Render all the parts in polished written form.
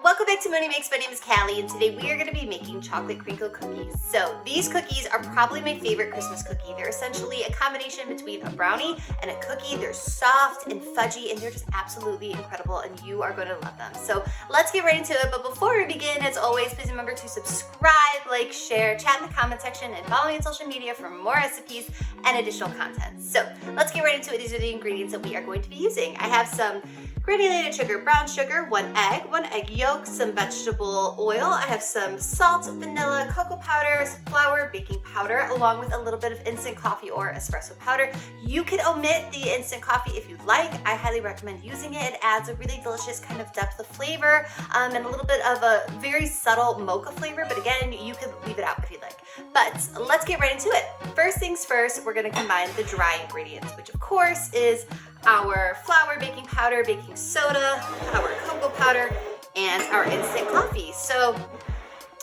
Welcome back to Mooney Makes. My name is Callie, and today we are going to be making chocolate crinkle cookies. So these cookies are probably my favorite Christmas cookie. They're essentially a combination between a brownie and a cookie. They're soft and fudgy, and they're just absolutely incredible, and you are going to love them. So let's get right into it. But before we begin, as always, please remember to subscribe, like, share, chat in the comment section, and follow me on social media for more recipes and additional content. So let's get right into it. These are the ingredients that we are going to be using. I have some granulated sugar, brown sugar, one egg yolk, some vegetable oil. I have some salt, vanilla, cocoa powder, flour, baking powder, along with a little bit of instant coffee or espresso powder. You can omit the instant coffee if you'd like. I highly recommend using it. It adds a really delicious kind of depth of flavor and a little bit of a very subtle mocha flavor, but again, you can leave it out if you'd like. But let's get right into it. First things first, we're gonna combine the dry ingredients, which of course is our flour, baking powder, baking soda, our cocoa powder, and our instant coffee. So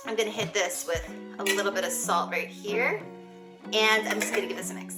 I'm gonna hit this with a little bit of salt right here, and I'm just gonna give this a mix.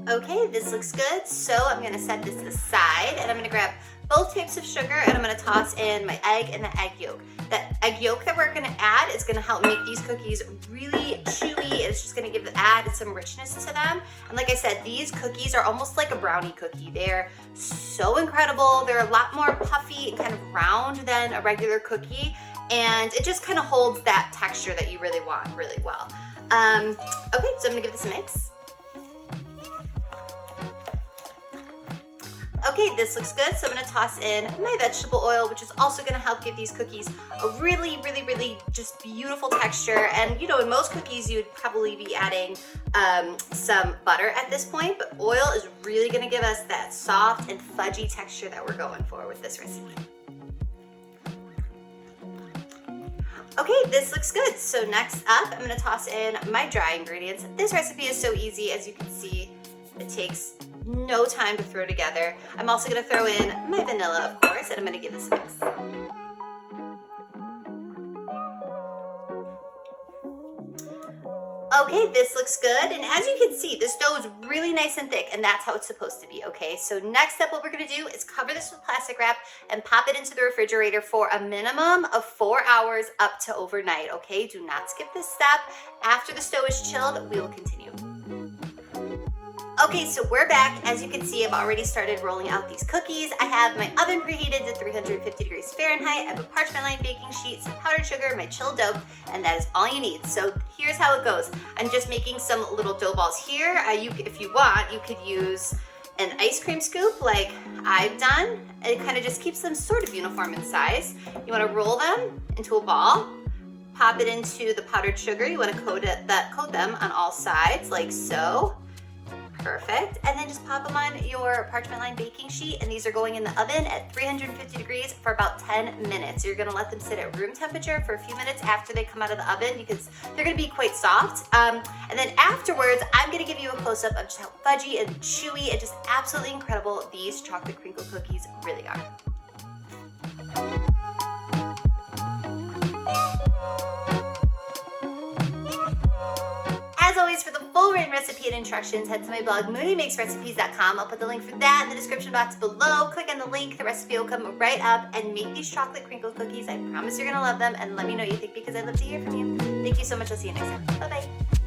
Okay, this looks good. So I'm gonna set this aside, and I'm gonna grab both types of sugar, and I'm gonna toss in my egg and the egg yolk. That egg yolk that we're gonna add is gonna help make these cookies really chewy. It's just gonna add some richness to them. And like I said, these cookies are almost like a brownie cookie. They're so incredible. They're a lot more puffy and kind of round than a regular cookie. And it just kind of holds that texture that you really want really well. Okay, so I'm gonna give this a mix. Okay, this looks good, so I'm gonna toss in my vegetable oil, which is also gonna help give these cookies a really just beautiful texture. And you know, in most cookies, you'd probably be adding some butter at this point, but oil is really gonna give us that soft and fudgy texture that we're going for with this recipe. Okay, this looks good. So next up, I'm gonna toss in my dry ingredients. This recipe is so easy, as you can see. It takes no time to throw together. I'm also gonna throw in my vanilla, of course, and I'm gonna give this a mix. Okay, this looks good, and as you can see, this dough is really nice and thick, and that's how it's supposed to be, okay? So next step, what we're gonna do is cover this with plastic wrap and pop it into the refrigerator for a minimum of 4 hours up to overnight, okay? Do not skip this step. After the dough is chilled, we will continue. Okay, so we're back. As you can see, I've already started rolling out these cookies. I have my oven preheated to 350 degrees Fahrenheit. I have a parchment lined baking sheet, some powdered sugar, my chilled dough, and that is all you need. So here's how it goes. I'm just making some little dough balls here. If you want, you could use an ice cream scoop like I've done. It kind of just keeps them sort of uniform in size. You want to roll them into a ball, pop it into the powdered sugar. You want to coat them on all sides like so. Perfect. And then just pop them on your parchment lined baking sheet, and these are going in the oven at 350 degrees for about 10 minutes. You're gonna let them sit at room temperature for a few minutes after they come out of the oven because they're gonna be quite soft. And then afterwards, I'm gonna give you a close-up of just how fudgy and chewy and just absolutely incredible these chocolate crinkle cookies really are. As always, for the full written recipe and instructions, head to my blog, mooneymakesrecipes.com. I'll put the link for that in the description box below. Click on the link, the recipe will come right up, and make these chocolate crinkle cookies. I promise you're gonna love them, and let me know what you think because I'd love to hear from you. Thank you so much. I'll see you next time. Bye-bye.